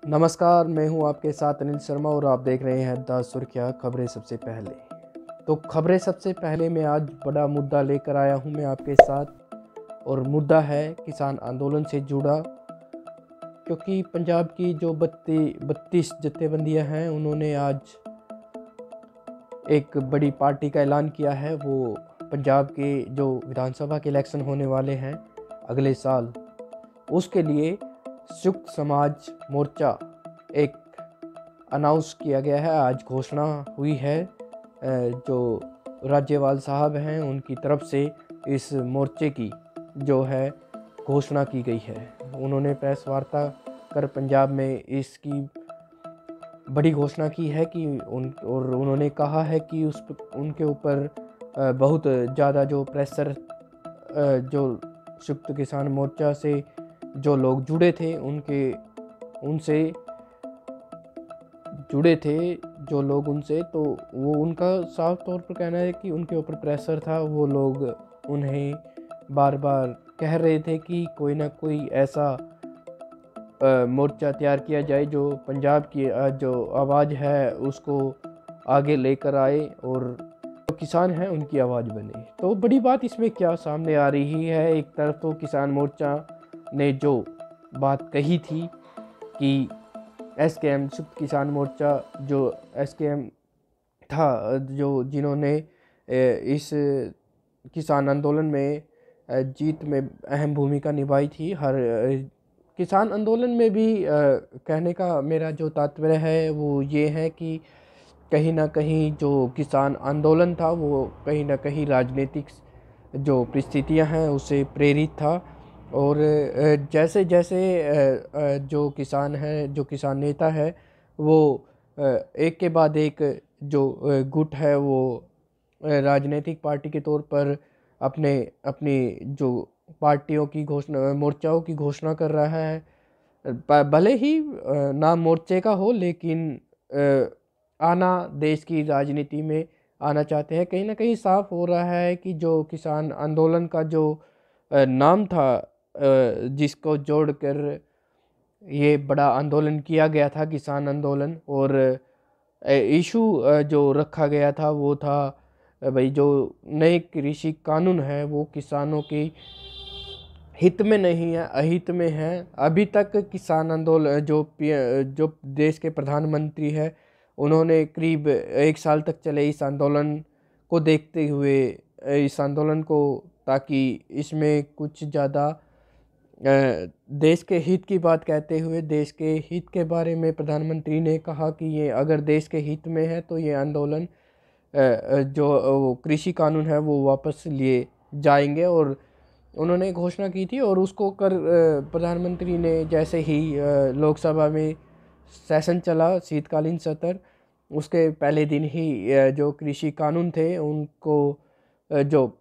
नमस्कार, मैं हूं आपके साथ अनिल शर्मा और आप देख रहे हैं द सुर्खियाँ खबरें सबसे पहले। तो खबरें सबसे पहले मैं आज बड़ा मुद्दा लेकर आया हूं मैं आपके साथ, और मुद्दा है किसान आंदोलन से जुड़ा। क्योंकि पंजाब की जो 32 जत्थेबंदियां हैं, उन्होंने आज एक बड़ी पार्टी का ऐलान किया है। वो पंजाब के जो विधानसभा के इलेक्शन होने वाले हैं अगले साल, उसके लिए संयुक्त समाज मोर्चा एक अनाउंस किया गया है। आज घोषणा हुई है, जो राज्यपाल साहब हैं उनकी तरफ से इस मोर्चे की जो है घोषणा की गई है। उन्होंने प्रेस वार्ता कर पंजाब में इसकी बड़ी घोषणा की है कि उन्होंने कहा है कि उनके ऊपर बहुत ज़्यादा जो प्रेशर जो संयुक्त किसान मोर्चा से जो लोग जुड़े थे उनसे जो लोग उनसे, तो वो उनका साफ तौर पर कहना है कि उनके ऊपर प्रेशर था। वो लोग उन्हें बार बार कह रहे थे कि कोई ना कोई ऐसा मोर्चा तैयार किया जाए जो पंजाब की जो आवाज़ है उसको आगे लेकर आए और जो किसान हैं उनकी आवाज़ बने। तो बड़ी बात इसमें क्या सामने आ रही है, एक तरफ तो किसान मोर्चा ने जो बात कही थी कि एसकेएम संयुक्त किसान मोर्चा जो एसकेएम था, जो जिन्होंने इस किसान आंदोलन में जीत में अहम भूमिका निभाई थी। हर किसान आंदोलन में भी कहने का मेरा जो तात्पर्य है वो ये है कि कहीं ना कहीं जो किसान आंदोलन था वो कहीं ना कहीं राजनीतिक जो परिस्थितियां हैं उससे प्रेरित था। और जैसे जैसे जो किसान है, जो किसान नेता है, वो एक के बाद एक जो गुट है वो राजनीतिक पार्टी के तौर पर अपनी जो पार्टियों की घोषणा, मोर्चाओं की घोषणा कर रहा है। भले ही नाम मोर्चे का हो, लेकिन आना देश की राजनीति में आना चाहते हैं। कहीं ना कहीं साफ हो रहा है कि जो किसान आंदोलन का जो नाम था, जिसको जोड़कर ये बड़ा आंदोलन किया गया था, किसान आंदोलन, और इशू जो रखा गया था वो था भाई जो नए कृषि कानून है वो किसानों के हित में नहीं है, अहित में है। अभी तक किसान आंदोलन जो देश के प्रधानमंत्री है, उन्होंने करीब 1 साल तक चले इस आंदोलन को देखते हुए, इस आंदोलन को, ताकि इसमें कुछ ज़्यादा देश के हित की बात कहते हुए, देश के हित के बारे में प्रधानमंत्री ने कहा कि ये अगर देश के हित में है तो ये आंदोलन जो कृषि कानून है वो वापस लिए जाएंगे। और उन्होंने घोषणा की थी, और उसको कर प्रधानमंत्री ने जैसे ही लोकसभा में सेशन चला, शीतकालीन सत्र, उसके पहले दिन ही जो कृषि कानून थे उनको जो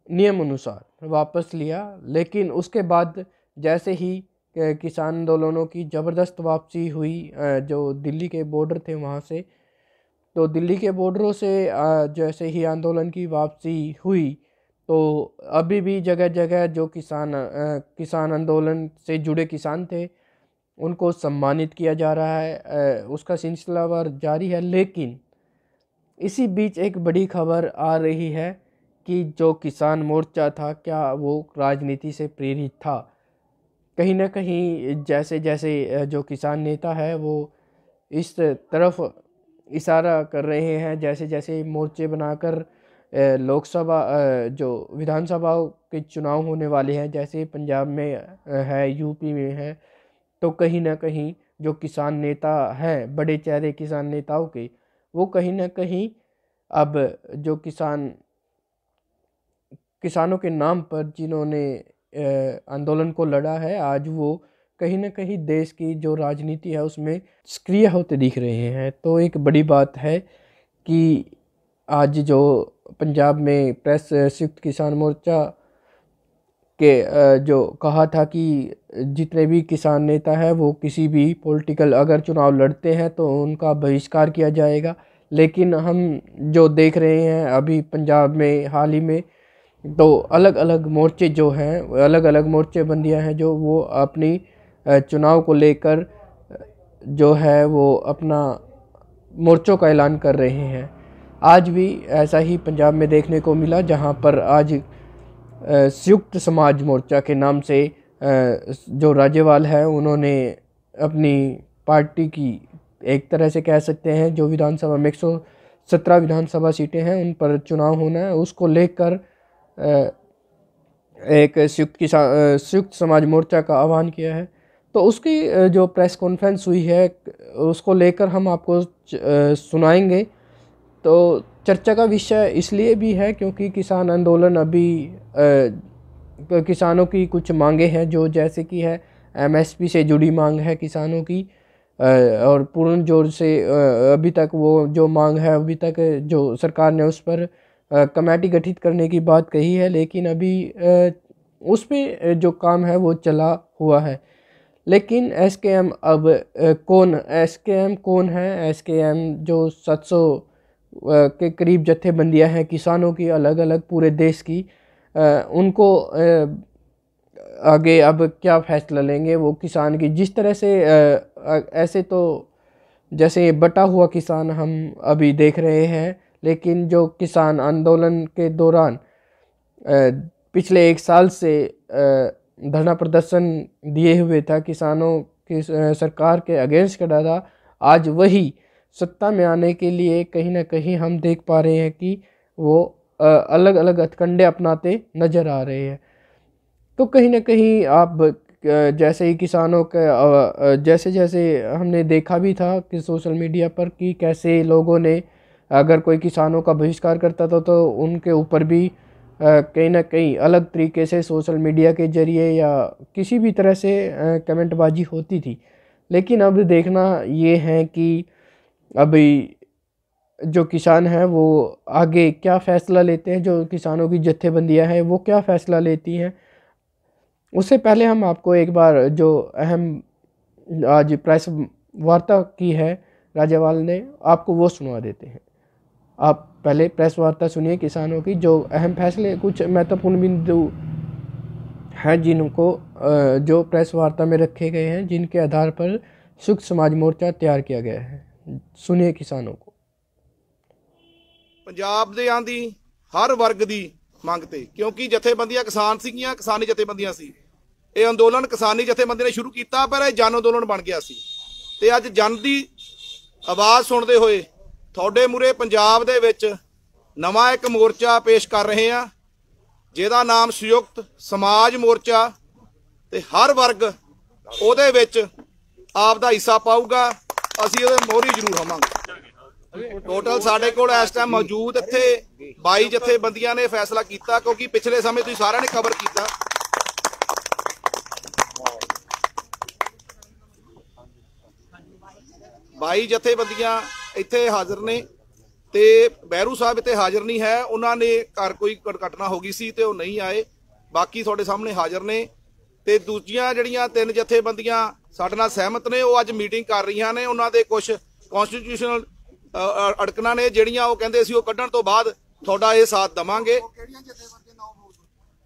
नियम अनुसार वापस लिया। लेकिन उसके बाद जैसे ही किसान आंदोलनों की ज़बरदस्त वापसी हुई, जो दिल्ली के बॉर्डर थे वहाँ से, तो दिल्ली के बॉर्डरों से जैसे ही आंदोलन की वापसी हुई, तो अभी भी जगह जगह जो किसान आंदोलन से जुड़े किसान थे उनको सम्मानित किया जा रहा है। उसका सिलसिलावार जारी है। लेकिन इसी बीच एक बड़ी खबर आ रही है कि जो किसान मोर्चा था, क्या वो राजनीति से प्रेरित था? कहीं ना कहीं जैसे जैसे जो किसान नेता है वो इस तरफ इशारा कर रहे हैं, जैसे जैसे मोर्चे बनाकर लोकसभा जो विधानसभा के चुनाव होने वाले हैं, जैसे पंजाब में है, यूपी में है, तो कहीं ना कहीं जो किसान नेता हैं, बड़े चेहरे किसान नेताओं के, वो कहीं ना कहीं अब जो किसानों के नाम पर जिन्होंने आंदोलन को लड़ा है, आज वो कहीं ना कहीं देश की जो राजनीति है उसमें सक्रिय होते दिख रहे हैं। तो एक बड़ी बात है कि आज जो पंजाब में प्रेस संयुक्त किसान मोर्चा के जो कहा था कि जितने भी किसान नेता है वो किसी भी पॉलिटिकल अगर चुनाव लड़ते हैं तो उनका बहिष्कार किया जाएगा। लेकिन हम जो देख रहे हैं अभी पंजाब में हाल ही में, तो अलग अलग मोर्चे जो हैं, अलग अलग मोर्चे बंदियां हैं जो वो अपनी चुनाव को लेकर जो है वो अपना मोर्चों का ऐलान कर रहे हैं। आज भी ऐसा ही पंजाब में देखने को मिला, जहां पर आज संयुक्त समाज मोर्चा के नाम से जो राज्यपाल है उन्होंने अपनी पार्टी की, एक तरह से कह सकते हैं, जो विधानसभा में 117 विधानसभा सीटें हैं उन पर चुनाव होना है, उसको लेकर एक संयुक्त समाज मोर्चा का आह्वान किया है। तो उसकी जो प्रेस कॉन्फ्रेंस हुई है उसको लेकर हम आपको सुनाएंगे। तो चर्चा का विषय इसलिए भी है क्योंकि किसान आंदोलन अभी किसानों की कुछ मांगे हैं, जो जैसे कि है एमएसपी से जुड़ी मांग है किसानों की, और पूर्ण जोर से अभी तक वो जो मांग है, अभी तक जो सरकार ने उस पर कमेटी गठित करने की बात कही है, लेकिन अभी उस पे जो काम है वो चला हुआ है। लेकिन एसकेएम अब एसकेएम कौन है? एसकेएम जो 700 के करीब जत्थेबंदियां हैं किसानों की, अलग अलग पूरे देश की, उनको आगे अब क्या फैसला लेंगे वो किसान की, जिस तरह से ऐसे तो जैसे बटा हुआ किसान हम अभी देख रहे हैं, लेकिन जो किसान आंदोलन के दौरान पिछले 1 साल से धरना प्रदर्शन दिए हुए था, किसानों की सरकार के अगेंस्ट खड़ा था, आज वही सत्ता में आने के लिए कहीं ना कहीं हम देख पा रहे हैं कि वो अलग अलग हथकंडे अपनाते नज़र आ रहे हैं। तो कहीं ना कहीं आप जैसे ही किसानों का जैसे जैसे हमने देखा भी था कि सोशल मीडिया पर कि कैसे लोगों ने, अगर कोई किसानों का बहिष्कार करता था तो उनके ऊपर भी कहीं ना कहीं अलग तरीके से सोशल मीडिया के जरिए या किसी भी तरह से कमेंटबाजी होती थी। लेकिन अब देखना ये है कि अभी जो किसान हैं वो आगे क्या फ़ैसला लेते हैं, जो किसानों की जत्थेबंदियां हैं वो क्या फ़ैसला लेती हैं। उससे पहले हम आपको एक बार जो अहम आज प्रेस वार्ता की है राज्यपाल ने, आपको वो सुनवा देते हैं। आप पहले प्रेस वार्ता सुनिए किसानों की, जो अहम फैसले, कुछ महत्वपूर्ण बिंदु हैं जिनको जो प्रेस वार्ता में रखे गए हैं, जिनके आधार पर संयुक्त समाज मोर्चा तैयार किया गया है। सुनिए किसानों को। पंजाब ਦੇ ਆਂਦੀ हर वर्ग ਦੀ ਮੰਗ ਤੇ, ਕਿਉਂਕਿ ਜਥੇਬੰਦੀਆਂ ਕਿਸਾਨ ਸੀਗੀਆਂ, ਕਿਸਾਨੀ ਜਥੇਬੰਦੀਆਂ ਸੀ, ਇਹ ਅੰਦੋਲਨ ਕਿਸਾਨੀ ਜਥੇਬੰਦੀਆਂ ਨੇ ਸ਼ੁਰੂ ਕੀਤਾ, ਪਰ ਇਹ ਜਨ ਅੰਦੋਲਨ ਬਣ ਗਿਆ ਸੀ। ਤੇ ਅੱਜ ਜਨ ਦੀ ਆਵਾਜ਼ ਸੁਣਦੇ ਹੋਏ ਤੁਹਾਡੇ ਮੂਹਰੇ ਪੰਜਾਬ ਦੇ ਵਿੱਚ ਨਵਾਂ ਇੱਕ ਮੋਰਚਾ ਪੇਸ਼ ਕਰ ਰਹੇ ਆ, ਜਿਹਦਾ ਨਾਮ ਸੰਯੁਕਤ ਸਮਾਜ ਮੋਰਚਾ, ਤੇ ਹਰ ਵਰਗ ਉਹਦੇ ਵਿੱਚ ਆਪ ਦਾ ਹਿੱਸਾ ਪਾਊਗਾ। ਅਸੀਂ ਉਹਦੇ ਮੋਹਰੀ ਜ਼ਰੂਰ ਹੋਵਾਂਗੇ। टोटल साढ़े कोल इस टाइम मौजूद इत्थे 22 जथेबंदियां ने फैसला किया, क्योंकि पिछले समय तुसीं सारिआं ने खबर किया, 22 जथेबंदियां इत्थे हाजिर ने, ते बहरू साहब इत्थे हाजिर नहीं है, उन्होंने घर कोई घटना हो गई सी ते वो नहीं आए। बाकी तुहाडे सामने हाजिर ने, ते दूजियां जिहड़ियां 3 जथेबंदियां साडे नाल सहमत ने, वो अज मीटिंग कर रही ने। उन्हां दे कुछ कॉन्स्टिट्यूशनल अड़कना ने ਜਿਹੜੀਆਂ ਉਹ ਕਹਿੰਦੇ ਸੀ, ਉਹ ਕੱਢਣ ਤੋਂ ਬਾਅਦ ਤੁਹਾਡਾ ਇਹ ਸਾਥ ਦਵਾਂਗੇ।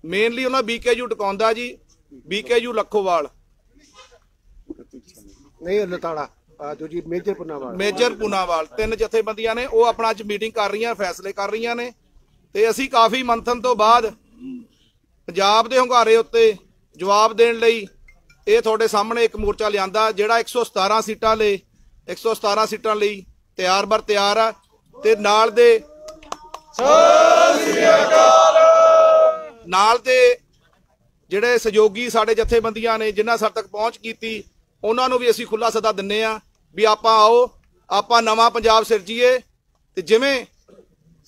ਮੇਨਲੀ ਉਹਨਾਂ BKU ਟਿਕਾਉਂਦਾ ਜੀ, BKU ਲੱਖੋਵਾਲ ਨਹੀਂ ਲਤਾੜਾ ਜੋ ਜੀ ਮੇਜਰ ਪੁਨਾਵਾਲ 3 ਜਥੇਬੰਦੀਆਂ ਨੇ, ਉਹ ਆਪਣਾ ਅੱਜ ਮੀਟਿੰਗ ਕਰ ਰਹੀਆਂ, ਫੈਸਲੇ ਕਰ ਰਹੀਆਂ ਨੇ। ਤੇ ਅਸੀਂ ਕਾਫੀ ਮੰਥਨ ਤੋਂ ਬਾਅਦ ਪੰਜਾਬ ਦੇ ਹੁੰਗਾਰੇ ਉੱਤੇ ਜਵਾਬ ਦੇਣ ਲਈ ਇਹ ਤੁਹਾਡੇ ਸਾਹਮਣੇ ਇੱਕ ਮੋਰਚਾ ਲਿਆਂਦਾ, ਜਿਹੜਾ 117 ਸੀਟਾਂ ਲਈ 117 ਸੀਟਾਂ ਲਈ ਤਿਆਰ ਬਰ ਤਿਆਰ ਆ। ਤੇ ਨਾਲ ਦੇ ਜਿਹੜੇ ਸਹਿਯੋਗੀ ਸਾਡੇ ਜਥੇਬੰਦੀਆਂ ਨੇ, ਜਿਨ੍ਹਾਂ ਸਾਡੇ ਤੱਕ ਪਹੁੰਚ ਕੀਤੀ, ਉਹਨਾਂ ਨੂੰ ਵੀ ਅਸੀਂ ਖੁੱਲਾ ਸੱਦਾ ਦਿੰਨੇ ਆ ਵੀ ਆਪਾਂ ਆਓ, ਆਪਾਂ ਨਵਾਂ ਪੰਜਾਬ ਸਿਰਜੀਏ। ਤੇ ਜਿਵੇਂ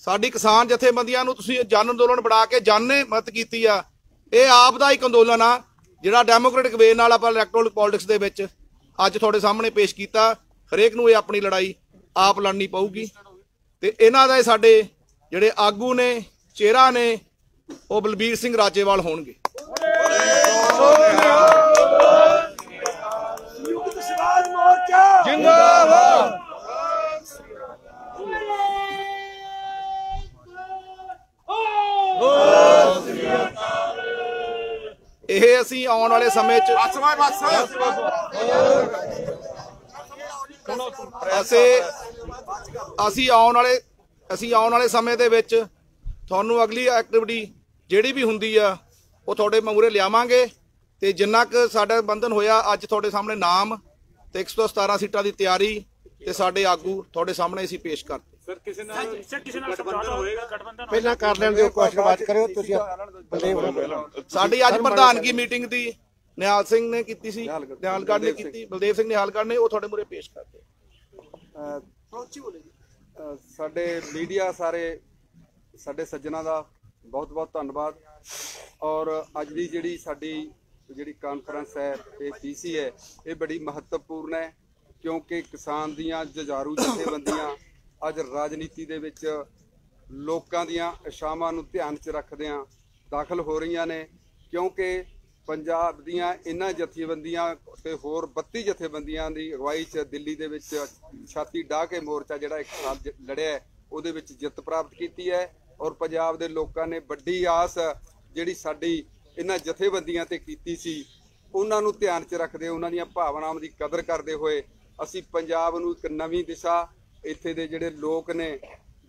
ਸਾਡੀ ਕਿਸਾਨ ਜਥੇਬੰਦੀਆਂ ਨੂੰ ਤੁਸੀਂ ਜਨ ਅੰਦੋਲਨ ਬਣਾ ਕੇ ਜਨ ਨੇ ਮਦਦ ਕੀਤੀ ਆ, ਇਹ ਆਪ ਦਾ ਇੱਕ ਅੰਦੋਲਨ ਆ, ਜਿਹੜਾ ਡੈਮੋਕ੍ਰੈਟਿਕ ਵੇ ਨਾਲ ਆਪਾਂ ਇਲੈਕਟੋਰਲ ਪੋਲਿਟਿਕਸ ਦੇ ਵਿੱਚ ਅੱਜ ਤੁਹਾਡੇ ਸਾਹਮਣੇ ਪੇਸ਼ ਕੀਤਾ। ਹਰੇਕ ਨੂੰ ਇਹ ਆਪਣੀ ਲੜਾਈ ਆਪ ਲੜਨੀ ਪਊਗੀ। ਤੇ ਇਹਨਾਂ ਦੇ ਸਾਡੇ ਜਿਹੜੇ ਆਗੂ ਨੇ, ਚਿਹਰਾ ਨੇ, ਉਹ ਬਲਬੀਰ ਸਿੰਘ ਰਾਜੇਵਾਲ ਹੋਣਗੇ। ਜਿੰਦਾਬਾਦ। ਇਹ ਅਸੀਂ ਆਉਣ ਵਾਲੇ ਸਮੇਂ 'ਚ ਅਸੀਂ ਆਉਣ ਵਾਲੇ ਸਮੇਂ ਦੇ ਵਿੱਚ ਤੁਹਾਨੂੰ ਅਗਲੀ ਐਕਟੀਵਿਟੀ ਜਿਹੜੀ ਵੀ ਹੁੰਦੀ ਆ ਉਹ ਤੁਹਾਡੇ ਮੂਹਰੇ ਲਿਆਵਾਂਗੇ ਤੇ ਜਿੰਨਾ ਕੁ ਸਾਡਾ ਬੰਧਨ ਹੋਇਆ ਅੱਜ ਤੁਹਾਡੇ ਸਾਹਮਣੇ ਨਾਮ ਤੇ 117 ਸੀਟਾਂ ਦੀ ਤਿਆਰੀ ਤੇ ਸਾਡੇ ਆਗੂ ਤੁਹਾਡੇ ਸਾਹਮਣੇ ਅਸੀਂ ਪੇਸ਼ ਕਰਦੇ। ਪਹਿਲਾਂ ਕਰ ਲੈਣ ਦਿਓ, ਕੁਐਸਚਨ ਬਾਅਦ ਕਰਿਓ ਤੁਸੀਂ। ਸਾਡੀ ਅੱਜ ਪ੍ਰਧਾਨਗੀ ਮੀਟਿੰਗ ਦੀ ਨਿਹਾਲ ਸਿੰਘ ਨੇ ਕੀਤੀ ਸੀ, ਨਿਹਾਲਗੜ੍ਹ ਨੇ ਕੀਤੀ, ਬਲਦੇਵ ਸਿੰਘ ਨਿਹਾਲਗੜ੍ਹ ਨੇ, ਉਹ ਤੁਹਾਡੇ ਮੂਹਰੇ ਪੇਸ਼ ਕਰਦੇ। ਸਾਡੇ ਮੀਡੀਆ ਸਾਡੇ ਸੱਜਣਾ ਦਾ ਬਹੁਤ ਬਹੁਤ ਧੰਨਵਾਦ। ਔਰ ਅੱਜ ਦੀ ਜਿਹੜੀ ਕਾਨਫਰੰਸ ਹੈ ਇਹ ਪੀਸੀ ਹੈ, ਇਹ ਬੜੀ ਮਹੱਤਵਪੂਰਨ ਹੈ ਕਿਉਂਕਿ ਕਿਸਾਨ ਦੀਆਂ ਜੁਝਾਰੂ ਜਥੇਬੰਦੀਆਂ ਅੱਜ ਰਾਜਨੀਤੀ ਦੇ ਵਿੱਚ ਲੋਕਾਂ ਦੀਆਂ ਇਸ਼ਾਵਾਂ ਨੂੰ ਧਿਆਨ 'ਚ ਰੱਖਦਿਆਂ ਦਾਖਲ ਹੋ ਰਹੀਆਂ ਨੇ ਕਿਉਂਕਿ ਪੰਜਾਬ ਦੀਆਂ ਇਹਨਾਂ ਜਥੇਬੰਦੀਆਂ ਤੇ ਹੋਰ 32 ਜਥੇਬੰਦੀਆਂ ਦੀ ਅਗਵਾਈ 'ਚ ਦਿੱਲੀ ਦੇ ਵਿੱਚ ਛਾਤੀ ਡਾਹ ਕੇ ਮੋਰਚਾ ਜਿਹੜਾ 1 ਸਾਲ ਲੜਿਆ ਹੈ ਉਹਦੇ ਵਿੱਚ ਜਿੱਤ ਪ੍ਰਾਪਤ ਕੀਤੀ ਹੈ। ਔਰ ਪੰਜਾਬ ਦੇ ਲੋਕਾਂ ਨੇ ਵੱਡੀ ਆਸ ਜਿਹੜੀ ਸਾਡੀ ਇਹਨਾਂ ਜਥੇਬੰਦੀਆਂ ਤੇ ਕੀਤੀ ਸੀ, ਉਹਨਾਂ ਨੂੰ ਧਿਆਨ 'ਚ ਰੱਖਦੇ, ਉਹਨਾਂ ਦੀਆਂ ਭਾਵਨਾਵਾਂ ਦੀ ਕਦਰ ਕਰਦੇ ਹੋਏ ਅਸੀਂ ਪੰਜਾਬ ਨੂੰ ਇੱਕ ਨਵੀਂ ਦਿਸ਼ਾ, ਇੱਥੇ ਦੇ ਜਿਹੜੇ ਲੋਕ ਨੇ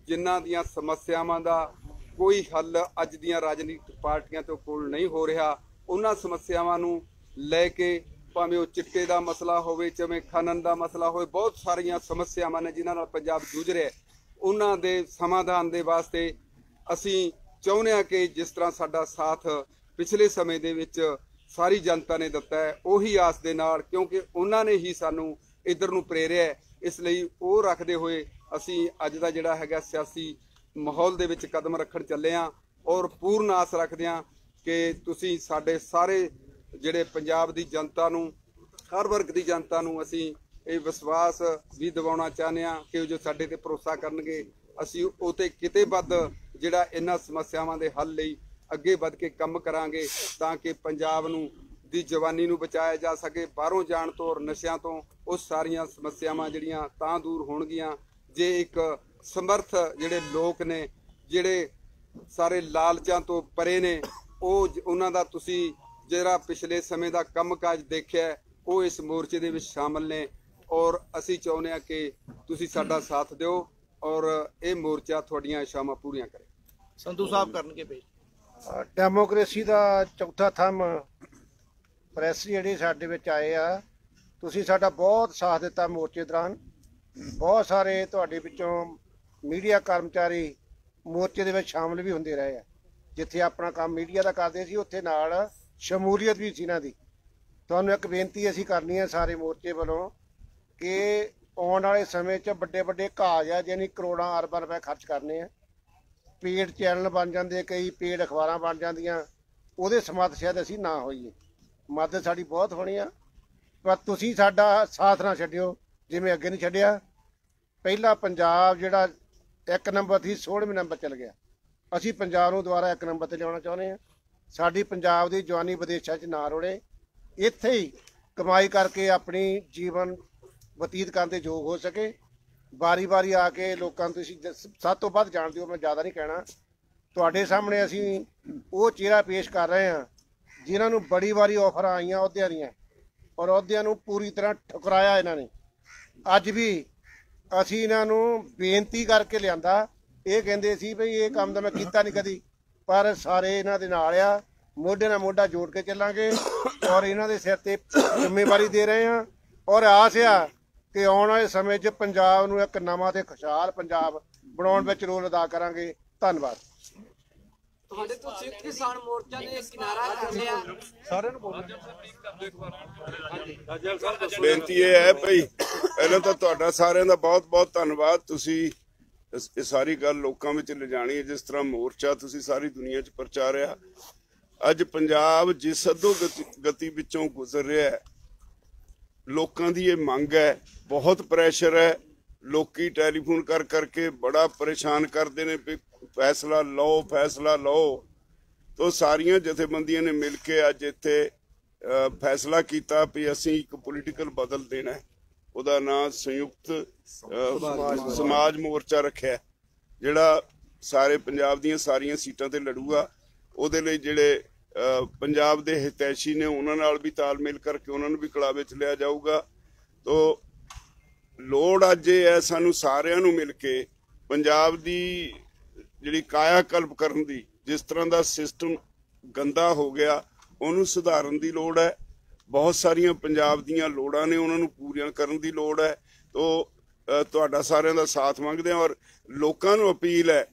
ਜਿਨ੍ਹਾਂ ਦੀਆਂ ਸਮੱਸਿਆਵਾਂ ਦਾ ਕੋਈ ਹੱਲ ਅੱਜ ਦੀਆਂ ਰਾਜਨੀਤਿਕ ਪਾਰਟੀਆਂ ਤੋਂ ਕੋਲ ਨਹੀਂ ਹੋ ਰਿਹਾ, ਉਹਨਾਂ ਸਮੱਸਿਆਵਾਂ ਨੂੰ ਲੈ ਕੇ ਭਾਵੇਂ ਉਹ ਚਿੱਟੇ ਦਾ ਮਸਲਾ ਹੋਵੇ, ਚਾਹੇ ਖਨਨ ਦਾ ਮਸਲਾ ਹੋਵੇ, ਬਹੁਤ ਸਾਰੀਆਂ ਸਮੱਸਿਆਵਾਂ ਨੇ ਜਿਨ੍ਹਾਂ ਨਾਲ ਪੰਜਾਬ ਜੂਝ ਰਿਹਾ, ਉਹਨਾਂ ਦੇ ਸਮਾਧਾਨ ਦੇ ਵਾਸਤੇ ਅਸੀਂ ਚਾਹੁੰਦੇ ਹਾਂ ਕਿ ਜਿਸ ਤਰ੍ਹਾਂ ਸਾਡਾ ਸਾਥ ਪਿਛਲੇ ਸਮੇਂ ਦੇ ਵਿੱਚ ਸਾਰੀ ਜਨਤਾ ਨੇ ਦਿੱਤਾ ਹੈ, ਉਹੀ ਆਸ ਦੇ ਨਾਲ, ਕਿਉਂਕਿ ਉਹਨਾਂ ਨੇ ਹੀ ਸਾਨੂੰ ਇੱਧਰ ਨੂੰ ਪ੍ਰੇਰਿਆ ਹੈ, ਇਸ ਲਈ ਉਹ ਰੱਖਦੇ ਹੋਏ ਅਸੀਂ ਅੱਜ ਦਾ ਜਿਹੜਾ ਹੈਗਾ ਸਿਆਸੀ ਮਾਹੌਲ ਦੇ ਵਿੱਚ ਕਦਮ ਰੱਖਣ ਚੱਲੇ ਹਾਂ। ਔਰ ਪੂਰਨ ਆਸ ਰੱਖਦੇ ਹਾਂ ਕਿ ਤੁਸੀਂ ਸਾਡੇ ਸਾਰੇ ਜਿਹੜੇ ਪੰਜਾਬ ਦੀ ਜਨਤਾ ਨੂੰ, ਹਰ ਵਰਗ ਦੀ ਜਨਤਾ ਨੂੰ ਅਸੀਂ ਇਹ ਵਿਸ਼ਵਾਸ ਵੀ ਦਿਵਾਉਣਾ ਚਾਹੁੰਦੇ ਹਾਂ ਕਿ ਜੋ ਸਾਡੇ ਤੇ ਭਰੋਸਾ ਕਰਨਗੇ ਅਸੀਂ ਉਹ ਤੇ ਕਿਤੇ ਵੱਧ ਜਿਹੜਾ ਇਹਨਾਂ ਸਮੱਸਿਆਵਾਂ ਦੇ ਹੱਲ ਲਈ ਅੱਗੇ ਵੱਧ ਕੇ ਕੰਮ ਕਰਾਂਗੇ ਤਾਂ ਕਿ ਪੰਜਾਬ ਨੂੰ ਦੀ ਜਵਾਨੀ ਨੂੰ ਬਚਾਇਆ ਜਾ ਸਕੇ, ਬਾਹਰੋਂ ਜਾਣ ਤੋਂ ਔਰ ਨਸ਼ਿਆਂ ਤੋਂ। ਉਹ ਸਾਰੀਆਂ ਸਮੱਸਿਆਵਾਂ ਜਿਹੜੀਆਂ ਤਾਂ ਦੂਰ ਹੋਣਗੀਆਂ ਜੇ ਇੱਕ ਸਮਰਥ ਜਿਹੜੇ ਲੋਕ ਨੇ, ਜਿਹੜੇ ਸਾਰੇ ਲਾਲਚਾਂ ਤੋਂ ਪਰੇ ਨੇ, ਉਹਨਾਂ ਦਾ ਤੁਸੀਂ ਜਿਹੜਾ ਪਿਛਲੇ ਸਮੇਂ ਦਾ ਕੰਮਕਾਜ ਦੇਖਿਆ ਉਹ ਇਸ ਮੋਰਚੇ ਦੇ ਵਿੱਚ ਸ਼ਾਮਲ ਨੇ। ਔਰ ਅਸੀਂ ਚਾਹੁੰਦੇ ਹਾਂ ਕਿ ਤੁਸੀਂ ਸਾਡਾ ਸਾਥ ਦਿਓ ਔਰ ਇਹ ਮੋਰਚਾ ਤੁਹਾਡੀਆਂ ਇਸ਼ਾਵਾਂ ਪੂਰੀਆਂ ਕਰੇ। ਸੰਧੂ ਸਾਹਿਬ ਕਰਨਗੇ ਪੇਸ਼। ਡੈਮੋਕ੍ਰੇਸੀ ਦਾ ਚੌਥਾ ਥੰਮ ਪ੍ਰੈਸ ਜਿਹੜੇ ਸਾਡੇ ਵਿੱਚ ਆਏ ਆ, ਤੁਸੀਂ ਸਾਡਾ ਬਹੁਤ ਸਾਥ ਦਿੱਤਾ ਮੋਰਚੇ ਦੌਰਾਨ। ਬਹੁਤ ਸਾਰੇ ਤੁਹਾਡੇ ਵਿੱਚੋਂ ਮੀਡੀਆ ਕਰਮਚਾਰੀ ਮੋਰਚੇ ਦੇ ਵਿੱਚ ਸ਼ਾਮਲ ਵੀ ਹੁੰਦੇ ਰਹੇ ਆ, ਜਿੱਥੇ ਆਪਣਾ ਕੰਮ ਮੀਡੀਆ ਦਾ ਕਰਦੇ ਸੀ ਉੱਥੇ ਨਾਲ ਸ਼ਮੂਲੀਅਤ ਵੀ ਸੀ ਇਹਨਾਂ ਦੀ। ਤੁਹਾਨੂੰ ਇੱਕ ਬੇਨਤੀ ਅਸੀਂ ਕਰਨੀ ਹੈ ਸਾਰੇ ਮੋਰਚੇ ਵੱਲੋਂ ਕਿ ਆਉਣ ਵਾਲੇ ਸਮੇਂ 'ਚ ਵੱਡੇ ਵੱਡੇ ਕਾਜ ਆ ਜਿਹਨੇ ਕਰੋੜਾਂ ਅਰਬਾਂ ਰੁਪਏ ਖਰਚ ਕਰਨੇ ਆ, ਪੇਡ ਚੈਨਲ ਬਣ ਜਾਂਦੇ, ਕਈ ਪੇਡ ਅਖਬਾਰਾਂ ਬਣ ਜਾਂਦੀਆਂ, ਉਹਦੇ ਸਮੱਧ ਸ਼ਾਇਦ ਅਸੀਂ ਨਾ ਹੋਈਏ। ਮਦਦ ਸਾਡੀ ਬਹੁਤ ਹੋਣੀ ਆ, ਪਰ ਤੁਸੀਂ ਸਾਡਾ ਸਾਥ ਨਾ ਛੱਡਿਓ ਜਿਵੇਂ ਅੱਗੇ ਨਹੀਂ ਛੱਡਿਆ। ਪਹਿਲਾ ਪੰਜਾਬ ਜਿਹੜਾ 1 ਨੰਬਰ ਸੀ 16ਵੇਂ ਨੰਬਰ ਚਲ ਗਿਆ, ਅਸੀਂ ਪੰਜਾਬ ਨੂੰ ਦੁਬਾਰਾ 1 ਨੰਬਰ 'ਤੇ ਲਿਆਉਣਾ ਚਾਹੁੰਦੇ ਹਾਂ। ਸਾਡੀ ਪੰਜਾਬ ਦੀ ਜਵਾਨੀ ਵਿਦੇਸ਼ਾਂ 'ਚ ਨਾ ਰੁੜੇ, ਇੱਥੇ ਹੀ ਕਮਾਈ ਕਰਕੇ ਆਪਣੀ ਜੀਵਨ ਬਤੀਤ ਕਰਨ ਦੇ ਯੋਗ ਹੋ ਸਕੇ। ਵਾਰੀ ਵਾਰੀ ਆ ਕੇ ਲੋਕਾਂ ਨੂੰ ਤੁਸੀਂ ਸਭ ਤੋਂ ਵੱਧ ਜਾਣਦੇ ਹੋ, ਮੈਂ ਜ਼ਿਆਦਾ ਨਹੀਂ ਕਹਿਣਾ। ਤੁਹਾਡੇ ਸਾਹਮਣੇ ਅਸੀਂ ਉਹ ਚਿਹਰਾ ਪੇਸ਼ ਕਰ ਰਹੇ ਹਾਂ ਜਿਨ੍ਹਾਂ ਨੂੰ ਬੜੀ ਵਾਰੀ ਆਫਰਾਂ ਆਈਆਂ ਅਹੁਦਿਆਂ ਦੀਆਂ ਔਰ ਅਹੁਦਿਆਂ ਨੂੰ ਪੂਰੀ ਤਰ੍ਹਾਂ ਠੁਕਰਾਇਆ ਇਹਨਾਂ ਨੇ। ਅੱਜ ਵੀ ਅਸੀਂ ਇਹਨਾਂ ਨੂੰ ਬੇਨਤੀ ਕਰਕੇ ਲਿਆਂਦਾ, ਇਹ ਕਹਿੰਦੇ ਸੀ ਬਈ ਇਹ ਕੰਮ ਤਾਂ ਮੈਂ ਕੀਤਾ ਨਹੀਂ ਕਦੀ, ਪਰ ਸਾਰੇ ਇਹਨਾਂ ਦੇ ਨਾਲ ਆ, ਮੋਢੇ ਨਾਲ ਮੋਢਾ ਜੋੜ ਕੇ ਚੱਲਾਂਗੇ ਔਰ ਇਹਨਾਂ ਦੇ ਸਿਰ ਤੇ ਜ਼ਿੰਮੇਵਾਰੀ ਦੇ ਰਹੇ ਹਾਂ। ਔਰ ਆਸ ਆ ਕਿ ਆਉਣ ਵਾਲੇ ਸਮੇਂ 'ਚ ਪੰਜਾਬ ਨੂੰ ਇੱਕ ਨਵਾਂ ਤੇ ਖੁਸ਼ਹਾਲ ਪੰਜਾਬ ਬਣਾਉਣ ਵਿੱਚ ਰੋਲ ਅਦਾ ਕਰਾਂਗੇ। ਧੰਨਵਾਦ। ਤੁਹਾਡੇ ਤੋਂ ਸੰਯੁਕਤ ਕਿਸਾਨ ਮੋਰਚਾ ਨੇ ਕਿਨਾਰਾ ਕਰ ਲਿਆ, ਸਾਰਿਆਂ ਨੂੰ ਬੇਨਤੀ ਇਹ ਹੈ ਭਈ, ਪਹਿਲਾਂ ਤਾਂ ਤੁਹਾਡਾ ਸਾਰਿਆਂ ਦਾ ਬਹੁਤ ਬਹੁਤ ਧੰਨਵਾਦ। ਤੁਸੀਂ ਇਹ ਸਾਰੀ ਗੱਲ ਲੋਕਾਂ ਵਿੱਚ ਲਿਜਾਣੀ ਹੈ, ਜਿਸ ਤਰ੍ਹਾਂ ਮੋਰਚਾ ਤੁਸੀਂ ਸਾਰੀ ਦੁਨੀਆ 'ਚ ਪ੍ਰਚਾਰਿਆ। ਅੱਜ ਪੰਜਾਬ ਜਿਸ ਅਧੋ ਗਤੀ ਵਿੱਚੋਂ ਗੁਜ਼ਰ ਰਿਹਾ ਹੈ, ਲੋਕਾਂ ਦੀ ਇਹ ਮੰਗ ਹੈ, ਬਹੁਤ ਪ੍ਰੈਸ਼ਰ ਹੈ, ਲੋਕੀ ਟੈਲੀਫੋਨ ਕਰ ਕਰਕੇ ਬੜਾ ਪਰੇਸ਼ਾਨ ਕਰਦੇ ਨੇ ਵੀ ਫੈਸਲਾ ਲਓ ਫੈਸਲਾ ਲਓ। ਤੋਂ ਸਾਰੀਆਂ ਜਥੇਬੰਦੀਆਂ ਨੇ ਮਿਲ ਕੇ ਅੱਜ ਇੱਥੇ ਫੈਸਲਾ ਕੀਤਾ ਵੀ ਅਸੀਂ ਇੱਕ ਪੋਲੀਟੀਕਲ ਬਦਲ ਦੇਣਾ, ਉਹਦਾ ਨਾਂ ਸੰਯੁਕਤ ਸਮਾਜ ਮੋਰਚਾ ਰੱਖਿਆ, ਜਿਹੜਾ ਸਾਰੇ ਪੰਜਾਬ ਦੀਆਂ ਸਾਰੀਆਂ ਸੀਟਾਂ ਤੇ ਲੜੂਗਾ। ਉਹਦੇ ਲਈ ਜਿਹੜੇ ਪੰਜਾਬ ਦੇ ਹਿਤੈਸ਼ੀ ਨੇ ਉਹਨਾਂ ਨਾਲ ਵੀ ਤਾਲਮੇਲ ਕਰਕੇ ਉਹਨਾਂ ਨੂੰ ਵੀ ਕਲਾਵੇ ਚ ਲਿਆ ਜਾਊਗਾ। ਤੋ ਲੋੜ ਅੱਜ ਇਹ ਹੈ ਸਾਨੂੰ ਸਾਰਿਆਂ ਨੂੰ ਮਿਲ ਕੇ ਪੰਜਾਬ ਦੀ ਜਿਹੜੀ ਕਾਇਆ ਕਲਪ ਕਰਨ ਦੀ, ਜਿਸ ਤਰ੍ਹਾਂ ਦਾ ਸਿਸਟਮ ਗੰਦਾ ਹੋ ਗਿਆ ਉਹਨੂੰ ਸੁਧਾਰਨ ਦੀ ਲੋੜ ਹੈ। ਬਹੁਤ ਸਾਰੀਆਂ ਪੰਜਾਬ ਦੀਆਂ ਲੋੜਾਂ ਨੇ, ਉਹਨਾਂ ਨੂੰ ਪੂਰੀਆਂ ਕਰਨ ਦੀ ਲੋੜ ਹੈ। ਤੋ ਤੁਹਾਡਾ ਸਾਰਿਆਂ ਦਾ ਸਾਥ ਮੰਗਦੇ ਹਾਂ ਔਰ ਲੋਕਾਂ ਨੂੰ ਅਪੀਲ ਹੈ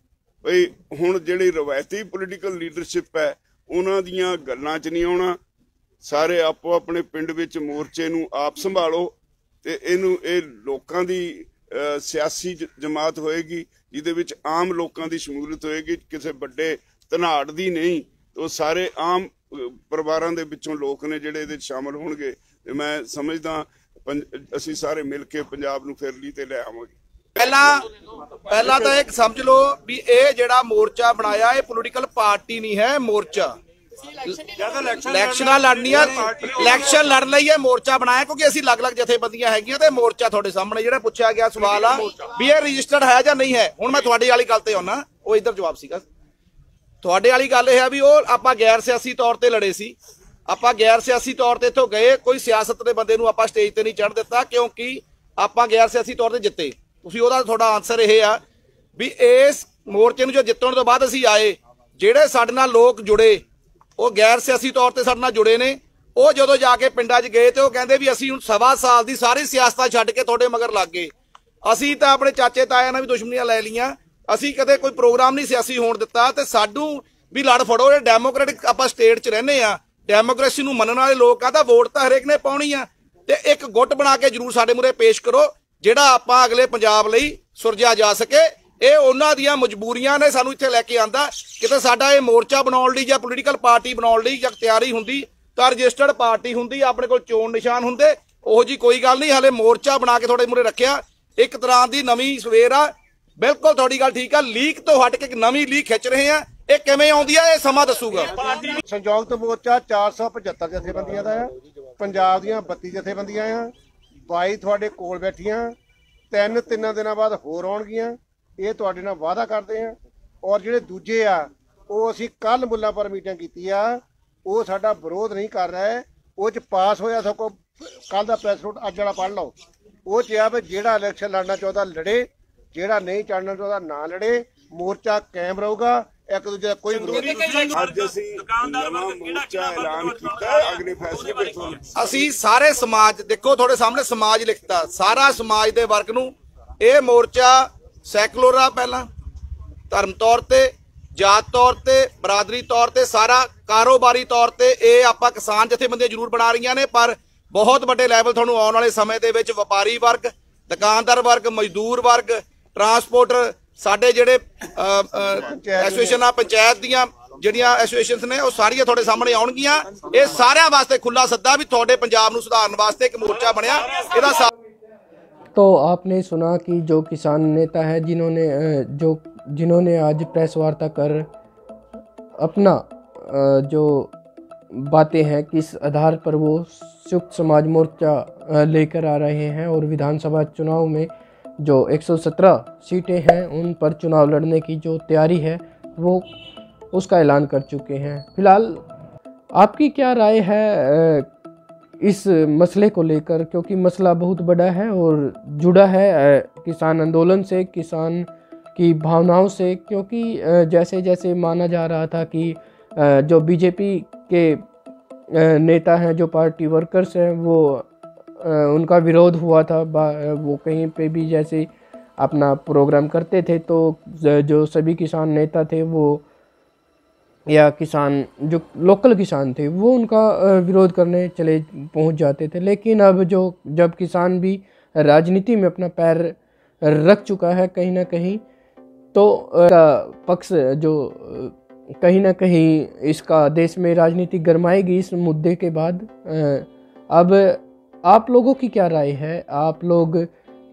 ਬਈ ਹੁਣ ਜਿਹੜੀ ਰਵਾਇਤੀ ਪੋਲੀਟੀਕਲ ਲੀਡਰਸ਼ਿਪ ਹੈ ਉਹਨਾਂ ਦੀਆਂ ਗੱਲਾਂ 'ਚ ਨਹੀਂ ਆਉਣਾ। ਸਾਰੇ ਆਪੋ ਆਪਣੇ ਪਿੰਡ ਵਿੱਚ ਮੋਰਚੇ ਨੂੰ ਆਪ ਸੰਭਾਲੋ ਤੇ ਇਹ ਲੋਕਾਂ ਦੀ ਸਿਆਸੀ ਜਮਾਤ ਹੋਏਗੀ ਜਿਹਦੇ ਵਿੱਚ ਆਮ ਲੋਕਾਂ ਦੀ ਸ਼ਮੂਲੀਅਤ ਹੋਏਗੀ, ਕਿਸੇ ਵੱਡੇ ਧਨਾੜ ਦੀ ਨਹੀਂ। ਉਹ ਸਾਰੇ ਆਮ ਪਰਿਵਾਰਾਂ ਦੇ ਵਿੱਚੋਂ ਲੋਕ ਨੇ ਜਿਹੜੇ ਇਹਦੇ 'ਚ ਸ਼ਾਮਲ ਹੋਣਗੇ ਤੇ ਮੈਂ ਸਮਝਦਾ ਅਸੀਂ ਸਾਰੇ ਮਿਲ ਕੇ ਪੰਜਾਬ ਨੂੰ ਫਿਰ ਲਈ ਤੇ ਲੈ ਆਵਾਂਗੇ। ਪਹਿਲਾਂ ਤਾਂ ਇੱਕ ਸਮਝ ਲਓ ਵੀ ਇਹ ਜਿਹੜਾ ਮੋਰਚਾ ਬਣਾਇਆ ਇਹ ਪੋਲੀਟੀਕਲ ਪਾਰਟੀ ਨਹੀਂ ਹੈ, ਮੋਰਚਾ ਇਲੈਕਸ਼ਨਾਂ ਲੜਨੀਆਂ, ਇਲੈਕਸ਼ਨ ਲੜਨ ਲਈ ਇਹ ਮੋਰਚਾ ਬਣਾਇਆ ਕਿਉਂਕਿ ਅਸੀਂ ਅਲੱਗ-ਅਲੱਗ ਜਥੇਬੰਦੀਆਂ ਹੈਗੀਆਂ ਤੇ ਮੋਰਚਾ ਤੁਹਾਡੇ ਸਾਹਮਣੇ ਜਿਹੜਾ ਪੁੱਛਿਆ ਗਿਆ ਸਵਾਲ ਆ ਵੀ ਇਹ ਰਜਿਸਟਰਡ ਹੈ ਜਾਂ ਨਹੀਂ ਹੈ। ਹੁਣ ਮੈਂ ਤੁਹਾਡੀ ਵਾਲੀ ਗੱਲ ਤੇ ਆਉਣਾ, ਉਹ ਇੱਧਰ ਜਵਾਬ ਸੀਗਾ। ਤੁਹਾਡੇ ਵਾਲੀ ਗੱਲ ਇਹ ਹੈ ਵੀ ਉਹ ਆਪਾਂ ਗੈਰ ਸਿਆਸੀ ਤੌਰ ਤੇ ਲੜੇ ਸੀ, ਆਪਾਂ ਗੈਰ ਸਿਆਸੀ ਤੌਰ ਤੇ ਇੱਥੋਂ ਗਏ, ਕੋਈ ਸਿਆਸਤ ਦੇ ਬੰਦੇ ਨੂੰ ਆਪਾਂ ਸਟੇਜ ਤੇ ਨਹੀਂ ਚੜ੍ਹ ਦਿੱਤਾ ਕਿਉਂਕਿ ਆਪਾਂ ਗੈਰ ਸਿਆਸੀ ਤੌਰ ਤੇ ਜਿੱਤੇ। ਤੁਸੀਂ ਉਹਦਾ ਤੁਹਾਡਾ ਆਨਸਰ ਇਹ ਆ ਵੀ ਇਸ ਮੋਰਚੇ ਨੂੰ ਜੋ ਜਿੱਤਣ ਤੋਂ ਬਾਅਦ ਅਸੀਂ ਆਏ, ਜਿਹੜੇ ਸਾਡੇ ਨਾਲ ਲੋਕ ਜੁੜੇ ਉਹ ਗੈਰ ਸਿਆਸੀ ਤੌਰ ਤੇ ਸਾਡੇ ਨਾਲ ਜੁੜੇ ਨੇ, ਉਹ ਜਦੋਂ ਜਾ ਕੇ ਪਿੰਡਾਂ 'ਚ ਗਏ ਤੇ ਉਹ ਕਹਿੰਦੇ ਵੀ ਅਸੀਂ ਹੁਣ 1.25 ਸਾਲ ਦੀ ਸਾਰੀ ਸਿਆਸਤਾਂ ਛੱਡ ਕੇ ਤੁਹਾਡੇ ਮਗਰ ਲੱਗ ਗਏ। ਅਸੀਂ ਤਾਂ ਆਪਣੇ ਚਾਚੇ ਤਾਇਆਂ ਨਾਲ ਵੀ ਦੁਸ਼ਮਣੀਆਂ ਲੈ ਲਈਆਂ, ਅਸੀਂ ਕਦੇ ਕੋਈ ਪ੍ਰੋਗਰਾਮ ਨਹੀਂ ਸਿਆਸੀ ਹੋਣ ਦਿੱਤਾ ਤੇ ਸਾਨੂੰ ਵੀ ਲੜ ਫੜੋ। ਇਹ ਡੈਮੋਕ੍ਰੈਟਿਕ ਆਪਾਂ ਸਟੇਟ 'ਚ ਰਹਿੰਦੇ ਆ, ਡੈਮੋਕ੍ਰੇਸੀ ਨੂੰ ਮੰਨਣ ਵਾਲੇ ਲੋਕ ਆ ਤਾਂ ਵੋਟ ਤਾਂ ਹਰੇਕ ਨੇ ਪਾਉਣੀ ਆ ਤੇ ਇੱਕ ਗੁੱਟ ਬਣਾ ਕੇ ਜ਼ਰੂਰ ਸਾਡੇ ਮੂਹਰੇ ਪੇਸ਼ ਕਰੋ ਜਿਹੜਾ ਆਪਾਂ ਅਗਲੇ ਪੰਜਾਬ ਲਈ ਸੁਰਜਿਆ ਜਾ ਸਕੇ। ਇਹ ਉਹਨਾਂ ਦੀਆਂ ਮਜਬੂਰੀਆਂ ਨੇ ਸਾਨੂੰ ਇੱਥੇ ਲੈ ਕੇ ਆਂਦਾ। ਕਿਤੇ ਸਾਡਾ ਇਹ ਮੋਰਚਾ ਬਣਾਉਣ ਲਈ ਜਾਂ ਪੋਲੀਟੀਕਲ ਪਾਰਟੀ ਬਣਾਉਣ ਲਈ ਜਾਂ ਤਿਆਰੀ ਹੁੰਦੀ ਤਾਂ ਰਜਿਸਟਰਡ ਪਾਰਟੀ ਹੁੰਦੀ, ਆਪਣੇ ਕੋਲ ਚੋਣ ਨਿਸ਼ਾਨ ਹੁੰਦੇ, ਉਹੋ ਜੀ ਕੋਈ ਗੱਲ ਨਹੀਂ। ਹਾਲੇ ਮੋਰਚਾ ਬਣਾ ਕੇ ਤੁਹਾਡੇ ਮੂਹਰੇ ਰੱਖਿਆ, ਇੱਕ ਤਰ੍ਹਾਂ ਦੀ ਨਵੀਂ ਸਵੇਰ ਆ। ਬਿਲਕੁਲ ਤੁਹਾਡੀ ਗੱਲ ਠੀਕ ਆ, ਲੀਕ ਤੋਂ ਹਟ ਕੇ ਇੱਕ ਨਵੀਂ ਲੀਕ ਖਿੱਚ ਰਹੇ ਆ। ਇਹ ਕਿਵੇਂ ਆਉਂਦੀ ਆ ਇਹ ਸਮਾਂ ਦੱਸੂਗਾ। ਸੰਯੁਕਤ ਮੋਰਚਾ 475 ਜਥੇਬੰਦੀਆਂ ਦਾ ਆ, ਪੰਜਾਬ ਦੀਆਂ 32 ਜਥੇਬੰਦੀਆਂ ਆ, 22 ਤੁਹਾਡੇ ਕੋਲ ਬੈਠੀਆਂ, 3 ਦਿਨਾਂ ਬਾਅਦ ਹੋਰ ਆਉਣਗੀਆਂ। ਇਹ ਤੁਹਾਡੇ ਨਾਲ ਵਾਅਦਾ ਕਰਦੇ ਆ। ਔਰ ਜਿਹੜੇ ਦੂਜੇ ਆ ਉਹ ਅਸੀਂ ਕੱਲ ਮੁੱਲਾਂਪੁਰ ਮੀਟਿੰਗ ਕੀਤੀ ਆ, ਉਹ ਸਾਡਾ ਵਿਰੋਧ ਨਹੀਂ ਕਰ ਰਿਹਾ। ਉਹ 'ਚ ਪਾਸ ਹੋਇਆ ਸਭ ਕੋ ਕੱਲ ਦਾ ਪ੍ਰੈਸ ਨੋਟ ਅੱਜ ਵਾਲਾ ਪੜ੍ਹ ਲਓ। ਉਹ 'ਚ ਆ ਵੀ ਜਿਹੜਾ ਇਲੈਕਸ਼ਨ ਲੜਨਾ ਚਾਹੁੰਦਾ ਲੜੇ, ਜਿਹੜਾ ਨਹੀਂ ਚੜਨਾ ਚਾਹੁੰਦਾ ਨਾ ਲੜੇ। ਮੋਰਚਾ ਕਾਇਮ ਰਹੂਗਾ, ਇੱਕ ਦੂਜੇ ਦਾ ਕੋਈ ਵਿਰੋਧ ਨਹੀਂ। ਅੱਜ ਅਸੀਂ ਨਵਾਂ ਮੋਰਚਾ ਐਲਾਨ ਕੀਤਾ, ਅਗਲੇ ਫੈਸਲੇ ਵਿੱਚ ਅਸੀਂ ਸਾਰੇ ਸਮਾਜ, ਦੇਖੋ ਤੁਹਾਡੇ ਸਾਹਮਣੇ ਸਮਾਜ ਲਿਖਤਾ, ਸਾਰਾ ਸਮਾਜ ਦੇ ਵਰਗ ਨੂੰ ਇਹ ਮੋਰਚਾ ਸੈਕੂਲਰ ਆ, ਪਹਿਲਾਂ ਧਰਮ ਤੌਰ ਤੇ, ਜਾਤ ਤੌਰ ਤੇ, ਬਰਾਦਰੀ ਤੌਰ ਤੇ, ਸਾਰਾ ਕਾਰੋਬਾਰੀ ਤੌਰ ਤੇ ਇਹ ਆਪਾਂ ਕਿਸਾਨ ਜਥੇਬੰਦੀਆਂ ਜ਼ਰੂਰ ਬਣਾ ਰਹੀਆਂ ਨੇ, ਪਰ ਬਹੁਤ ਵੱਡੇ ਲੈਵਲ ਤੁਹਾਨੂੰ ਆਉਣ ਵਾਲੇ ਸਮੇਂ ਦੇ ਵਿੱਚ ਵਪਾਰੀ ਵਰਗ, ਦੁਕਾਨਦਾਰ ਵਰਗ, ਮਜ਼ਦੂਰ ਵਰਗ, ਟਰਾਂਸਪੋਰਟਰ, ਸਾਡੇ ਜਿਹੜੇ ਐਸੋਸੀਏਸ਼ਨ ਆ, ਪੰਚਾਇਤ ਦੀਆਂ ਜਿਹੜੀਆਂ ਐਸੋਸੀਏਸ਼ਨਸ ਨੇ ਉਹ ਸਾਰੀਆਂ ਤੁਹਾਡੇ ਸਾਹਮਣੇ ਆਉਣਗੀਆਂ। ਇਹ ਸਾਰਿਆਂ ਵਾਸਤੇ ਖੁੱਲਾ ਸੱਦਾ ਵੀ ਤੁਹਾਡੇ ਪੰਜਾਬ ਨੂੰ ਸੁਧਾਰਨ ਵਾਸਤੇ ਇੱਕ ਮੋਰਚਾ ਬਣਿਆ। ਇਹਦਾ तो आपने सुना कि जो किसान नेता है जिन्होंने आज प्रेस वार्ता कर अपना जो बातें हैं किस आधार पर वो संयुक्त समाज मोर्चा लेकर आ रहे हैं और विधानसभा चुनाव में जो 117 सीटें हैं उन पर चुनाव लड़ने की जो तैयारी है वो उसका ऐलान कर चुके हैं। फ़िलहाल आपकी क्या राय है इस मसले को लेकर, क्योंकि मसला बहुत बड़ा है और जुड़ा है किसान आंदोलन से, किसान की भावनाओं से, क्योंकि जैसे जैसे माना जा रहा था कि जो बीजेपी के नेता हैं, जो पार्टी वर्कर्स हैं, वो उनका विरोध हुआ था। वो कहीं पे भी जैसे अपना प्रोग्राम करते थे तो जो सभी किसान नेता थे वो या किसान जो लोकल किसान थे वो उनका विरोध करने चले पहुंच जाते थे। लेकिन अब जब किसान भी राजनीति में अपना पैर रख चुका है कहीं ना कहीं, तो पक्ष जो कहीं ना कहीं इसका देश में राजनीति गरमाएगी इस मुद्दे के बाद। अब आप लोगों की क्या राय है? आप लोग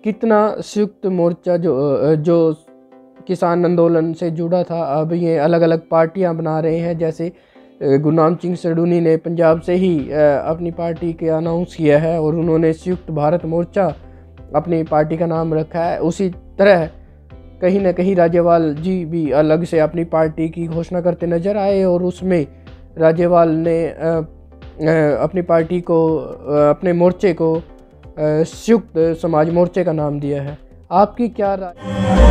कितना संयुक्त मोर्चा जो किसान आंदोलन से जुड़ा था, अब ये अलग अलग पार्टियां बना रहे हैं। जैसे गुरनाम सिंह सैडूनी ने पंजाब से ही अपनी पार्टी के अनाउंस किया है और उन्होंने संयुक्त भारत मोर्चा अपनी पार्टी का नाम रखा है। उसी तरह कहीं ना कहीं राज्यपाल जी भी अलग से अपनी पार्टी की घोषणा करते नज़र आए और उसमें राज्यपाल ने अपनी पार्टी को, अपने मोर्चे को संयुक्त समाज मोर्चे का नाम दिया है। आपकी क्या राय?